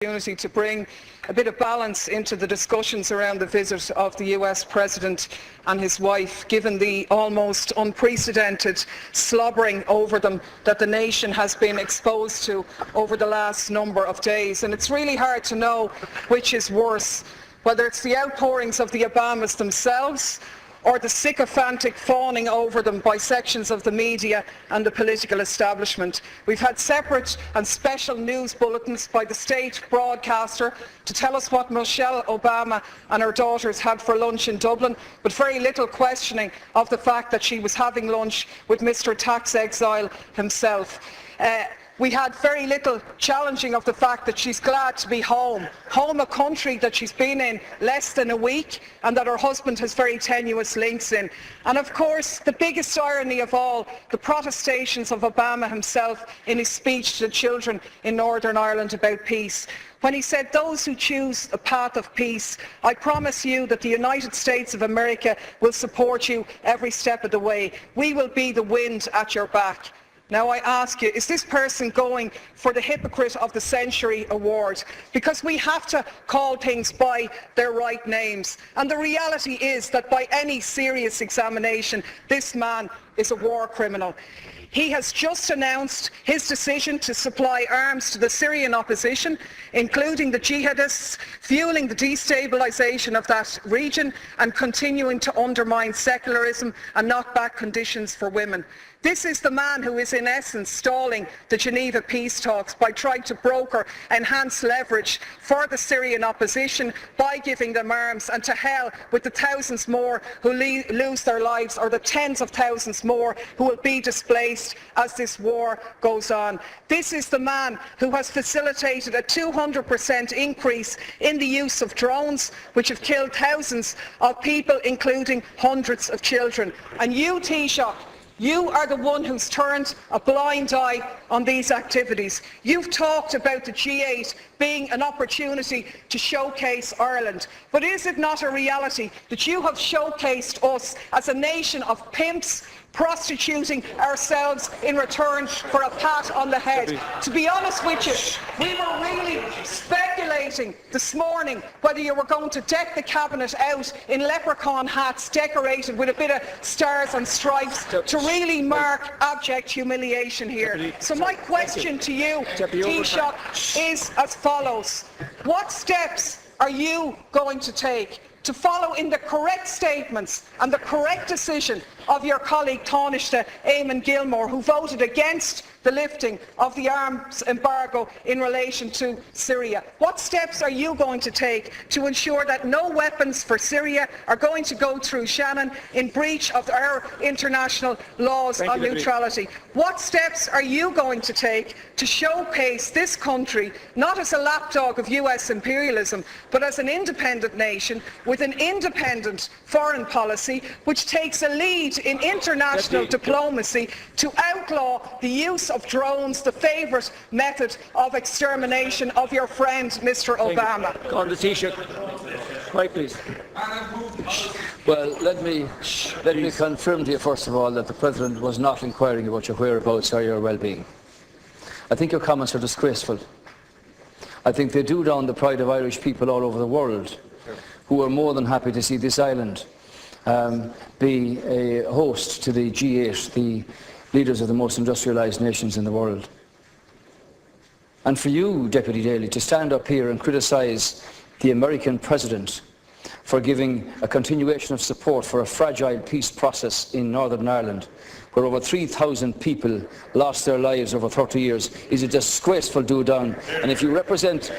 opportunity to bring a bit of balance into the discussions around the visit of the US President and his wife, given the almost unprecedented slobbering over them that the nation has been exposed to over the last number of days. And it's really hard to know which is worse, whether it's the outpourings of the Obamas themselves or the sycophantic fawning over them by sections of the media and the political establishment. We've had separate and special news bulletins by the state broadcaster to tell us what Michelle Obama and her daughters had for lunch in Dublin, but very little questioning of the fact that she was having lunch with Mr. Tax Exile himself. We had very little challenging of the fact that she's glad to be home, a country that she's been in less than a week and that her husband has very tenuous links in. And of course, the biggest irony of all, the protestations of Obama himself in his speech to the children in Northern Ireland about peace, when he said, "Those who choose a path of peace, I promise you that the United States of America will support you every step of the way. We will be the wind at your back." Now I ask you, is this person going for the Hypocrite of the Century award? Because we have to call things by their right names. And the reality is that by any serious examination, this man is a war criminal. He has just announced his decision to supply arms to the Syrian opposition, including the jihadists, fueling the destabilisation of that region and continuing to undermine secularism and knock back conditions for women. This is the man who is in essence stalling the Geneva peace talks by trying to broker enhanced leverage for the Syrian opposition by giving them arms, and to hell with the thousands more who lose their lives, or the tens of thousands more who will be displaced as this war goes on. This is the man who has facilitated a 200% increase in the use of drones, which have killed thousands of people, including hundreds of children. And you, Taoiseach, you are the one who's turned a blind eye on these activities. You've talked about the G8 being an opportunity to showcase Ireland. But is it not a reality that you have showcased us as a nation of pimps, prostituting ourselves in return for a pat on the head? To be honest with you, we were really speculating this morning whether you were going to deck the cabinet out in leprechaun hats decorated with a bit of stars and stripes to really mark abject humiliation here. So my question to you, Taoiseach, is as follows. What steps are you going to take to follow in the correct statements and the correct decision of your colleague Taoiseach Eamon Gilmore, who voted against the lifting of the arms embargo in relation to Syria? What steps are you going to take to ensure that no weapons for Syria are going to go through Shannon in breach of our international laws on neutrality? What steps are you going to take to showcase this country not as a lapdog of US imperialism, but as an independent nation with an independent foreign policy which takes a lead in international diplomacy to outlaw the use of drones, the favourite method of extermination of your friend Mr. Obama? On the Taoiseach. Quiet, please. Well, let me confirm to you first of all that the President was not inquiring about your whereabouts or your well-being. I think your comments are disgraceful. I think they do down the pride of Irish people all over the world, who are more than happy to see this island be a host to the G8, the leaders of the most industrialised nations in the world. And for you, Deputy Daly, to stand up here and criticise the American President for giving a continuation of support for a fragile peace process in Northern Ireland, where over 3,000 people lost their lives over 30 years, is a disgraceful do-down. And if you represent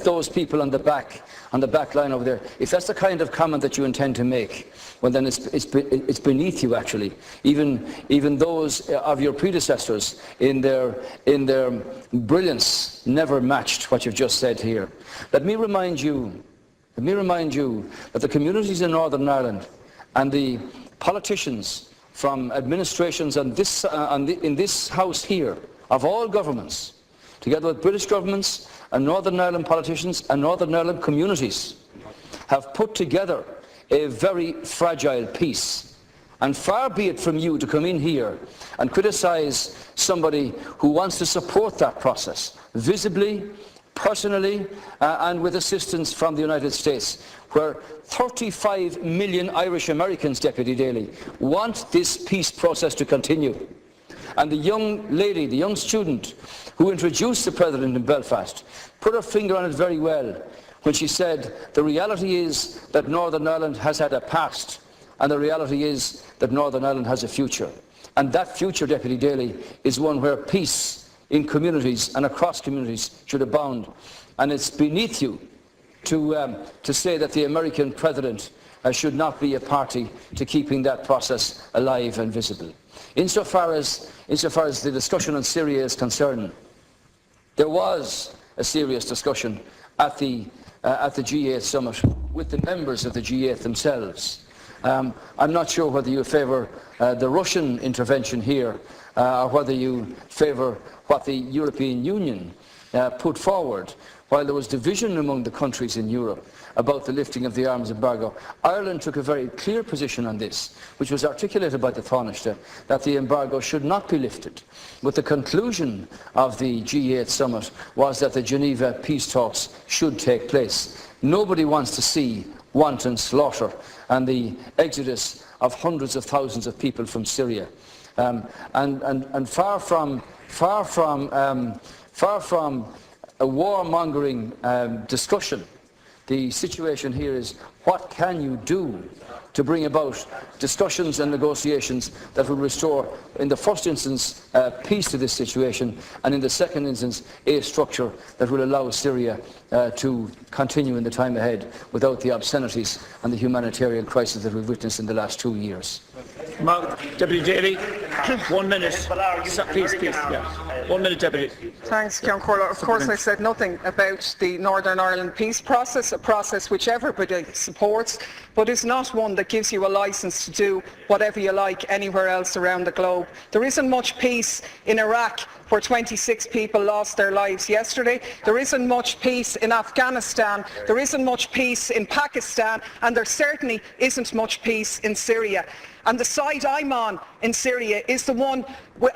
those people on the back line over there, if that's the kind of comment that you intend to make, well then it's beneath you actually. Even those of your predecessors in their brilliance never matched what you've just said here. Let me remind you that the communities in Northern Ireland and the politicians from administrations in this House here, of all governments, together with British governments and Northern Ireland politicians and Northern Ireland communities, have put together a very fragile peace. And far be it from you to come in here and criticise somebody who wants to support that process, visibly personally and with assistance from the United States, where 35 million Irish Americans, Deputy Daly, want this peace process to continue. And the young lady, the young student who introduced the President in Belfast, put her finger on it very well when she said, the reality is that Northern Ireland has had a past, and the reality is that Northern Ireland has a future. And that future, Deputy Daly, is one where peace in communities and across communities should abound. And it's beneath you to say that the American President should not be a party to keeping that process alive and visible. Insofar as the discussion on Syria is concerned, there was a serious discussion at the G8 summit with the members of the G8 themselves. I'm not sure whether you favour the Russian intervention here or whether you favour what the European Union put forward. While there was division among the countries in Europe about the lifting of the arms embargo, Ireland took a very clear position on this, which was articulated by the Taoiseach, that the embargo should not be lifted. But the conclusion of the G8 summit was that the Geneva peace talks should take place. Nobody wants to see wanton slaughter and the exodus of hundreds of thousands of people from Syria. And far from a warmongering discussion, the situation here is, what can you do to bring about discussions and negotiations that will restore, in the first instance, peace to this situation, and in the second instance, a structure that will allow Syria to continue in the time ahead without the obscenities and the humanitarian crisis that we've witnessed in the last 2 years. Deputy Daly, 1 minute. Please. Yeah. 1 minute, Deputy. Thanks, Ceann Comhairle. Of course, I said nothing about the Northern Ireland peace process, a process which everybody supports, but is not one that gives you a licence to do whatever you like anywhere else around the globe. There isn't much peace in Iraq, where 26 people lost their lives yesterday. There isn't much peace in Afghanistan. There isn't much peace in Pakistan, and there certainly isn't much peace in Syria. And the side I'm on in Syria is the one,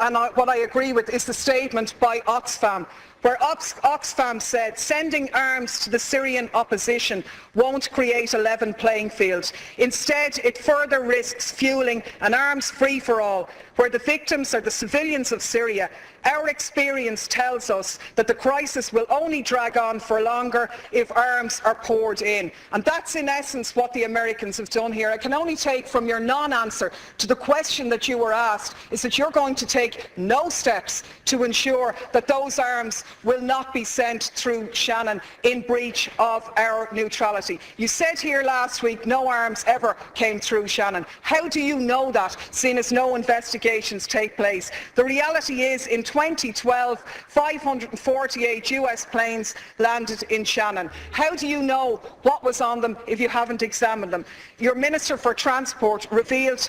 and what I agree with is the statement by Oxfam, where Oxfam said sending arms to the Syrian opposition won't create a level playing field. Instead, it further risks fueling an arms free-for-all, where the victims are the civilians of Syria. Our experience tells us that the crisis will only drag on for longer if arms are poured in. And that's in essence what the Americans have done here. I can only take from your non-answer to the question that you were asked is that you're going to take no steps to ensure that those arms will not be sent through Shannon in breach of our neutrality. You said here last week no arms ever came through Shannon. How do you know that, seeing as no investigations take place? The reality is, in 2012, 548 US planes landed in Shannon. How do you know what was on them if you haven't examined them? Your Minister for Transport revealed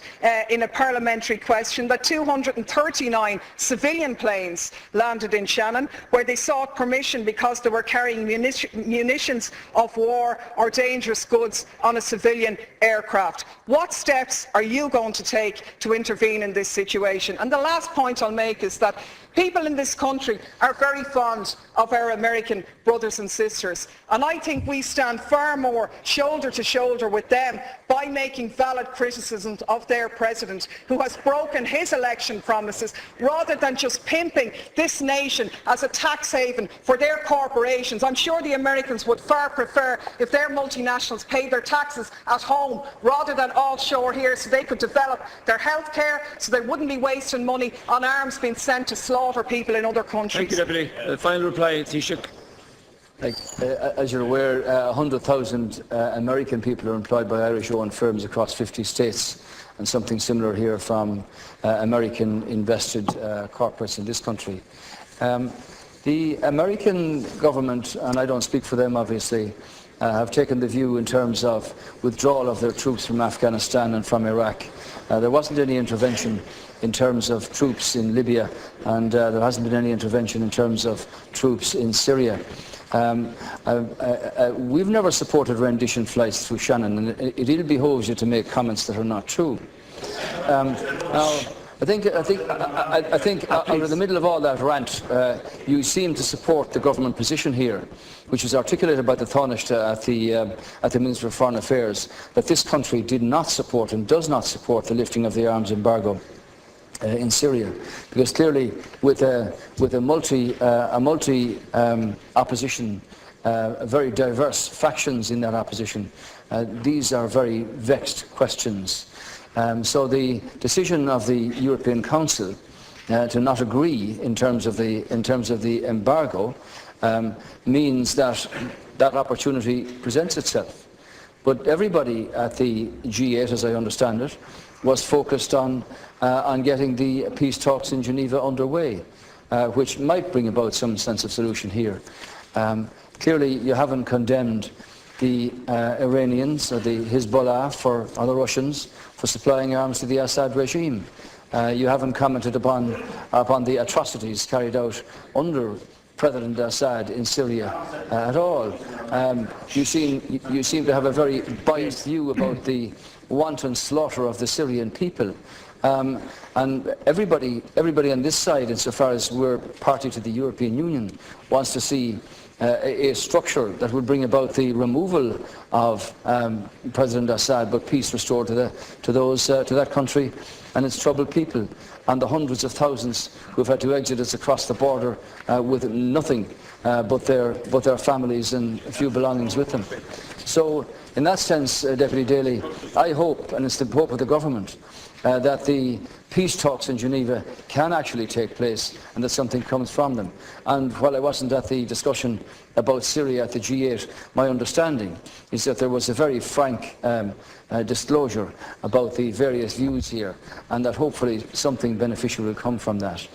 in a parliamentary question that 239 civilian planes landed in Shannon, where they sought permission because they were carrying munitions of war or dangerous goods on a civilian aircraft. What steps are you going to take to intervene in this situation? And the last point I'll make is that people in this country are very fond of our American brothers and sisters, and I think we stand far more shoulder to shoulder with them by making valid criticisms of their president, who has broken his election promises, rather than just pimping this nation as a tax haven for their corporations. I'm sure the Americans would far prefer if their multinationals paid their taxes at home rather than offshore here, so they could develop their health care, so they wouldn't be wasting money on arms being sent to slaughter people in other countries. Thank you, Deputy. Final reply, Taoiseach. As you're aware, 100,000 American people are employed by Irish-owned firms across 50 states, and something similar here from American invested corporates in this country. The American government, and I don't speak for them obviously, have taken the view in terms of withdrawal of their troops from Afghanistan and from Iraq. There wasn't any intervention in terms of troops in Libya, and there hasn't been any intervention in terms of troops in Syria. We've never supported rendition flights through Shannon, and it ill behoves you to make comments that are not true. Now, I think out of the middle of all that rant, you seem to support the government position here, which was articulated by the Taoiseach at the Minister of Foreign Affairs, that this country did not support and does not support the lifting of the arms embargo in Syria, because clearly with a multi opposition, very diverse factions in that opposition, these are very vexed questions. So the decision of the European Council to not agree in terms of the embargo means that that opportunity presents itself. But everybody at the G8, as I understand it, was focused on getting the peace talks in Geneva underway, which might bring about some sense of solution here. Clearly, you haven't condemned the Iranians or the Hezbollah or the Russians for supplying arms to the Assad regime. You haven't commented upon the atrocities carried out under President Assad in Syria at all. You seem to have a very biased view about the wanton slaughter of the Syrian people. And everybody on this side, insofar as we're party to the European Union, wants to see a structure that would bring about the removal of President Assad, but peace restored to that country and its troubled people, and the hundreds of thousands who have had to exit us across the border with nothing but their families and a few belongings with them. So, in that sense, Deputy Daly, I hope, and it's the hope of the government, that the peace talks in Geneva can actually take place and that something comes from them. And while I wasn't at the discussion about Syria at the G8, my understanding is that there was a very frank disclosure about the various views here, and that hopefully something beneficial will come from that.